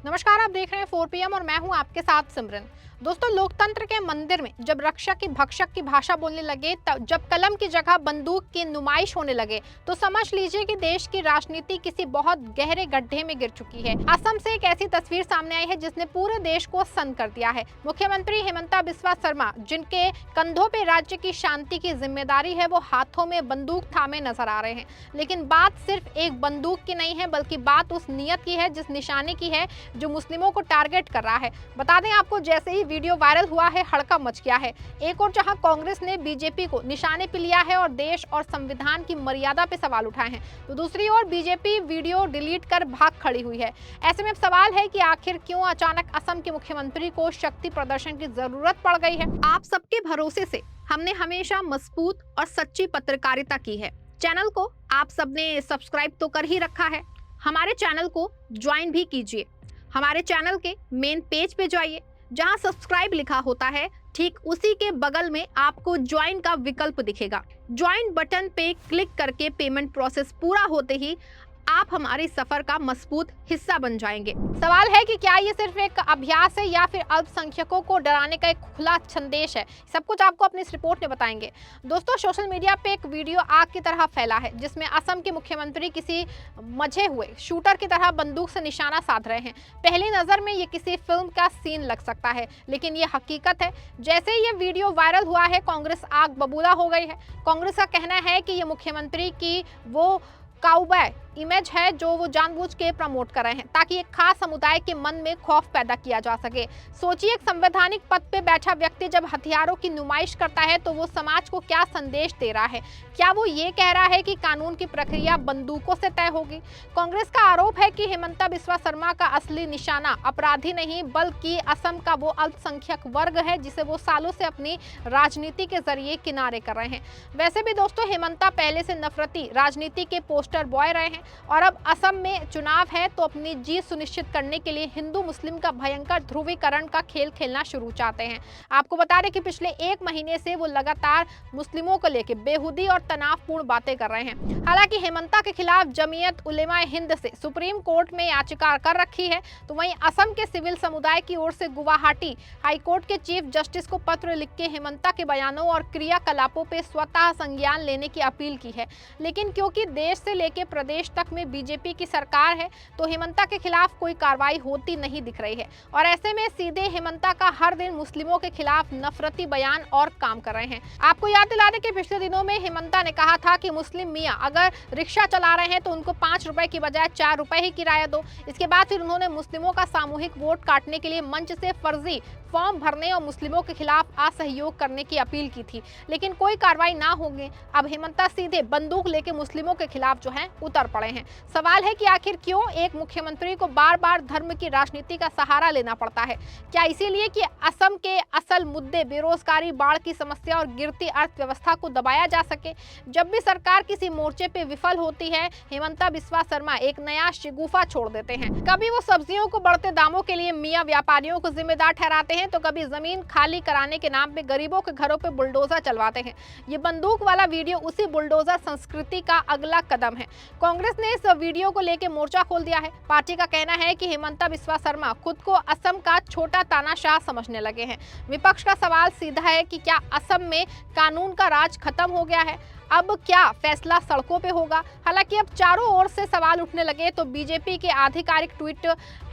नमस्कार, आप देख रहे हैं 4 PM और मैं हूं आपके साथ सिमरन। दोस्तों, लोकतंत्र के मंदिर में जब रक्षक की भक्षक की भाषा बोलने लगे, तब जब कलम की जगह बंदूक की नुमाइश होने लगे, तो समझ लीजिए कि देश की राजनीति किसी बहुत गहरे गड्ढे में गिर चुकी है। असम से एक ऐसी तस्वीर सामने आई है जिसने पूरे देश को सन्न कर दिया है। मुख्यमंत्री हिमंता बिस्वा शर्मा, जिनके कंधों पे राज्य की शांति की जिम्मेदारी है, वो हाथों में बंदूक थामे नजर आ रहे हैं। लेकिन बात सिर्फ एक बंदूक की नहीं है, बल्कि बात उस नियत की है, जिस निशाने की है, जो मुस्लिमों को टारगेट कर रहा है। बता दें आपको, जैसे ही वीडियो वायरल हुआ है, हड़कंप मच गया है। एक और जहां कांग्रेस ने बीजेपी को निशाने पे लिया है और देश और संविधान की मर्यादा पे सवाल उठाए हैं, तो दूसरी ओर बीजेपी वीडियो डिलीट कर भाग खड़ी हुई है। ऐसे में अब सवाल है कि आखिर क्यों अचानक असम के मुख्यमंत्री को शक्ति प्रदर्शन की जरूरत पड़ गई है। आप सबके भरोसे से हमने हमेशा मजबूत और सच्ची पत्रकारिता की है। चैनल को आप सबने सब्सक्राइब तो कर ही रखा है, हमारे चैनल को ज्वाइन भी कीजिए। हमारे चैनल के मेन पेज पे जाइए, जहां सब्सक्राइब लिखा होता है, ठीक उसी के बगल में आपको ज्वाइन का विकल्प दिखेगा। ज्वाइन बटन पे क्लिक करके पेमेंट प्रोसेस पूरा होते ही आप हमारे सफर का मजबूत हिस्सा बन जाएंगे। सवाल है कि क्या ये सिर्फ एक अभ्यास है या फिर अल्पसंख्यकों को डराने का एक खुला संदेश है। सब कुछ आपको अपनी इस रिपोर्ट में बताएंगे। दोस्तों, सोशल मीडिया पे एक वीडियो आग की तरह फैला है, जिसमें असम के मुख्यमंत्री किसी मजे हुए शूटर की तरह बंदूक से निशाना साध रहे हैं। पहली नजर में ये किसी फिल्म का सीन लग सकता है, लेकिन ये हकीकत है। जैसे ही ये वीडियो वायरल हुआ है, कांग्रेस आग बबूला हो गई है। कांग्रेस का कहना है कि ये मुख्यमंत्री की वो काउबॉय इमेज है जो वो जानबूझ के प्रमोट कर रहे हैं, ताकि एक खास समुदाय के मन में खौफ पैदा किया जा सके। सोचिए, एक संवैधानिक पद पे बैठा व्यक्ति जब हथियारों की नुमाइश करता है, तो वो समाज को क्या संदेश दे रहा है। क्या वो ये कह रहा है कि कानून की प्रक्रिया बंदूकों से तय होगी। कांग्रेस का आरोप है कि हिमंता बिस्वा शर्मा का असली निशाना अपराधी नहीं, बल्कि असम का वो अल्पसंख्यक वर्ग है, जिसे वो सालों से अपनी राजनीति के जरिए किनारे कर रहे हैं। वैसे भी दोस्तों, हिमंता पहले से नफरती राजनीति के पोस्टर बॉय रहे हैं, और अब असम में चुनाव है, तो अपनी जीत सुनिश्चित करने के लिए हिंदू मुस्लिम का भयंकर ध्रुवीकरण का खेल खेलना शुरू चाहते हैं। आपको बता दें कि पिछले 1 महीने से वो लगातार मुस्लिमों को लेकर बेहुदी और तनावपूर्ण बातें कर रहे हैं। हालांकि हिमंता के खिलाफ जमीयत उलेमा हिंद से सुप्रीम कोर्ट में याचिका कर रखी है, तो वहीं असम के सिविल समुदाय की ओर से गुवाहाटी हाईकोर्ट के चीफ जस्टिस को पत्र लिख के हिमंता के बयानों और क्रियाकलापों पर स्वतः संज्ञान लेने की अपील की है। लेकिन क्योंकि देश से लेकर प्रदेश तक में बीजेपी की सरकार है, तो हिमंता के खिलाफ कोई कार्रवाई होती नहीं दिख रही है, और ऐसे में सीधे हिमंता का हर दिन मुस्लिमों के खिलाफ नफरती बयान और काम कर रहे हैं। आपको याद दिला दें कि पिछले दिनों में हिमंता ने कहा था कि मुस्लिम मियां अगर रिक्शा चला रहे हैं तो उनको 5 रुपए की बजाय 4 रुपए ही किराया दो। इसके बाद फिर उन्होंने मुस्लिमों का सामूहिक वोट काटने के लिए मंच से फर्जी फॉर्म भरने और मुस्लिमों के खिलाफ असहयोग करने की अपील की थी, लेकिन कोई कार्रवाई ना होगी। अब हिमंता सीधे बंदूक लेके मुस्लिमों के खिलाफ जो है उतर पड़े हैं। सवाल है कि आखिर क्यों एक मुख्यमंत्री को बार बार धर्म की राजनीति का सहारा लेना पड़ता है। क्या इसीलिए कि असम के असल मुद्दे बेरोजगारी, बाढ़ की समस्या और गिरती अर्थव्यवस्था को दबाया जा सके। जब भी सरकार किसी मोर्चे पे विफल होती है, हिमंता बिस्वा शर्मा एक नया शिगुफा छोड़ देते हैं। कभी वो सब्जियों को बढ़ते दामों के लिए मियां व्यापारियों को जिम्मेदार ठहराते हैं, तो कभी जमीन खाली कराने के नाम पे गरीबों के घरों पे बुलडोजर चलवाते हैं। ये बंदूक वाला वीडियो उसी बुलडोजर संस्कृति का अगला कदम है। कांग्रेस ने इस वीडियो को लेकर मोर्चा खोल दिया है। पार्टी का कहना है कि हिमंता बिस्वा शर्मा खुद को असम का छोटा तानाशाह समझने लगे हैं। विपक्ष का सवाल सीधा है कि क्या असम में कानून का राज खत्म हो गया है, अब क्या फैसला सड़कों पे होगा। हालांकि अब चारों ओर से सवाल उठने लगे, तो बीजेपी के आधिकारिक ट्वीट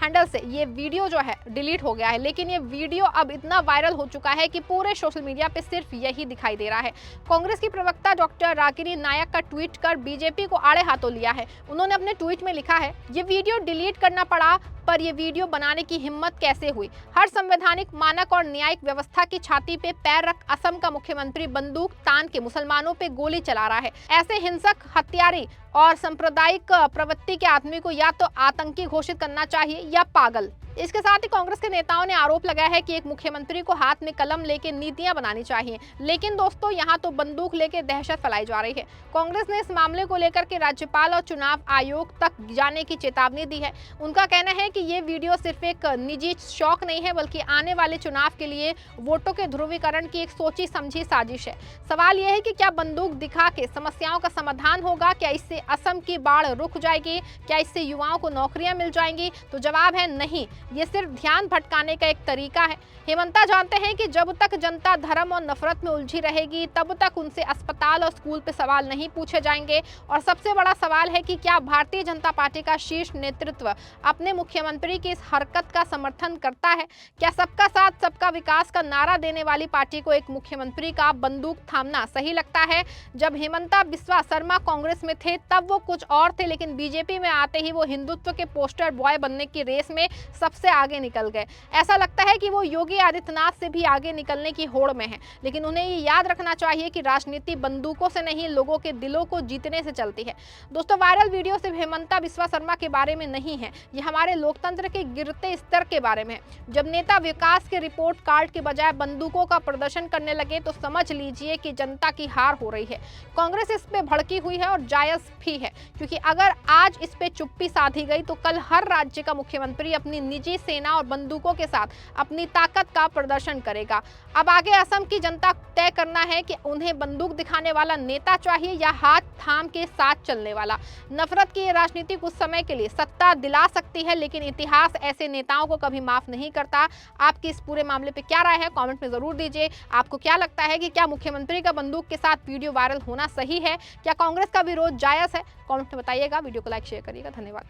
हैंडल से ये वीडियो जो है डिलीट हो गया है, लेकिन ये वीडियो अब इतना वायरल हो चुका है कि पूरे सोशल मीडिया पे सिर्फ यही दिखाई दे रहा है। कांग्रेस की प्रवक्ता डॉक्टर रागिनी नायक का ट्वीट कर बीजेपी को आड़े हाथों लिया है। उन्होंने अपने ट्वीट में लिखा है, ये वीडियो डिलीट करना पड़ा, पर ये वीडियो बनाने की हिम्मत कैसे हुई। हर संवैधानिक मानक और न्यायिक व्यवस्था की छाती पे पैर रख असम का मुख्यमंत्री बंदूक तान के मुसलमानों पे गोली चला रहा है। ऐसे हिंसक, हत्यारी और सांप्रदायिक प्रवृत्ति के आदमी को या तो आतंकी घोषित करना चाहिए या पागल। इसके साथ ही कांग्रेस के नेताओं ने आरोप लगाया है कि एक मुख्यमंत्री को हाथ में कलम लेके नीतियां बनानी चाहिए, लेकिन दोस्तों यहाँ तो बंदूक लेके दहशत फैलाई जा रही है। कांग्रेस ने इस मामले को लेकर के राज्यपाल और चुनाव आयोग तक जाने की चेतावनी दी है। उनका कहना है कि ये वीडियो सिर्फ एक निजी शौक नहीं है, बल्कि आने वाले चुनाव के लिए वोटों के ध्रुवीकरण की एक सोची समझी साजिश है। सवाल यह है कि क्या बंदूक दिखा के समस्याओं का समाधान होगा? क्या इससे असम की बाढ़ रुक जाएगी? क्या इससे युवाओं को नौकरियां मिल जाएंगी? तो जवाब है नहीं। ये सिर्फ ध्यान भटकाने का एक तरीका है। हेमंता जानते हैं कि जब तक जनता धर्म और नफरत में उलझी रहेगी तब तक उनसे अस्पताल और स्कूल पे सवाल नहीं पूछे जाएंगे। और सबसे बड़ा सवाल है कि क्या भारतीय जनता पार्टी का शीर्ष नेतृत्व अपने मुख्यमंत्री की इस हरकत का समर्थन करता है? क्या सबका साथ सबका विकास का नारा देने वाली पार्टी को एक मुख्यमंत्री का बंदूक थामना सही लगता है? जब हेमंता बिस्वा शर्मा कांग्रेस में थे तब वो कुछ और थे, लेकिन बीजेपी में आते ही वो हिंदुत्व के पोस्टर बॉय बनने की रेस में सबसे आगे निकल गए। ऐसा लगता है कि वो योगी आदित्यनाथ से भी आगे निकलने की होड़ में है। लेकिन उन्हें ये याद रखना चाहिए कि राजनीति बंदूकों से नहीं, लोगों के दिलों को जीतने से चलती है। दोस्तों, वायरल वीडियो सिर्फ हेमंता बिस्वा शर्मा के बारे में नहीं है, ये हमारे लोकतंत्र के गिरते स्तर के बारे में है। जब नेता विकास के रिपोर्ट कार्ड के बजाय बंदूकों का प्रदर्शन करने लगे तो समझ लीजिए कि जनता की हार हो रही है। कांग्रेस इस पे भड़की हुई है और जायज भी है, क्योंकि अगर आज इस पे चुप्पी साधी गई तो कल हर राज्य का मुख्यमंत्री अपनी निजी सेना और बंदूकों के साथ अपनी ताकत का प्रदर्शन करेगा। अब आगे असम की जनता तय करना है कि उन्हें बंदूक दिखाने वाला नेता चाहिए या हाथ थाम के साथ चलने वाला। नफरत की ये राजनीति कुछ समय के लिए सत्ता दिला सकती है, लेकिन इतिहास ऐसे नेताओं को कभी माफ नहीं करता। आपकी इस पूरे मामले पे क्या राय है, कमेंट में जरूर दीजिए। आपको क्या लगता है कि क्या मुख्यमंत्री का बंदूक के साथ वीडियो वायरल होना सही है? क्या कांग्रेस का विरोध जायज है? कमेंट में बताइएगा। वीडियो को लाइक शेयर करिएगा। धन्यवाद।